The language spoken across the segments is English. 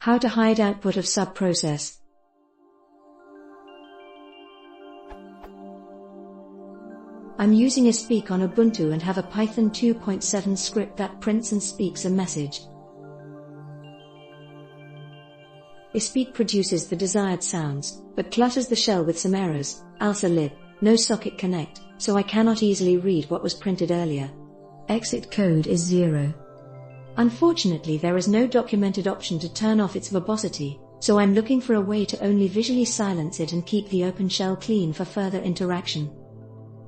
How to hide output of subprocess. I'm using espeak on Ubuntu and have a Python 2.7 script that prints and speaks a message. Espeak produces the desired sounds, but clutters the shell with some errors, alsa lib, no socket connect, so I cannot easily read what was printed earlier. Exit code is 0. Unfortunately, there is no documented option to turn off its verbosity, so I'm looking for a way to only visually silence it and keep the open shell clean for further interaction.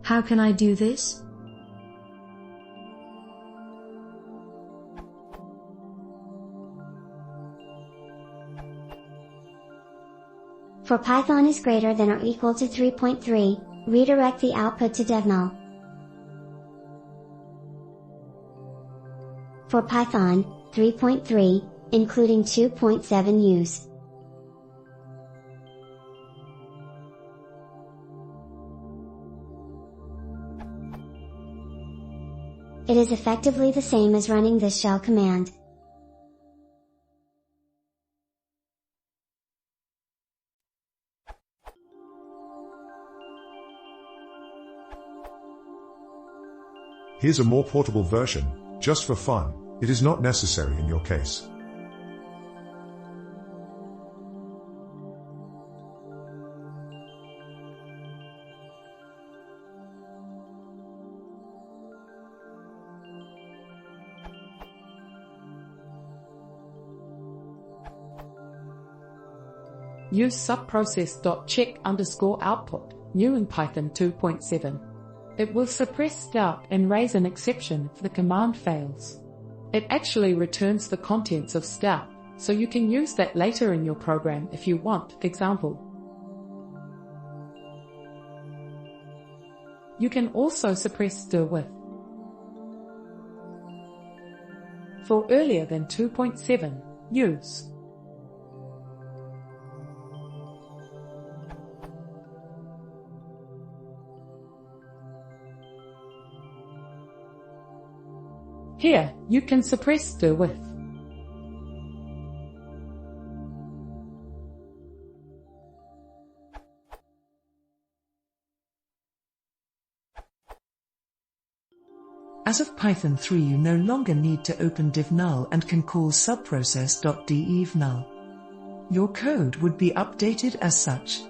How can I do this? For Python is greater than or equal to 3.3, redirect the output to devnull. For Python 3.3, including 2.7 use. It is effectively the same as running this shell command. Here's a more portable version, just for fun. It is not necessary in your case. Use subprocess.check_output, new in Python 2.7. It will suppress stout and raise an exception if the command fails. It actually returns the contents of stout, so you can use that later in your program if you want. Example. You can also suppress stir with. For earlier than 2.7, use. Here, you can suppress stir with. As of Python 3, you no longer need to open divnull and can call subprocess.devnull. Your code would be updated as such.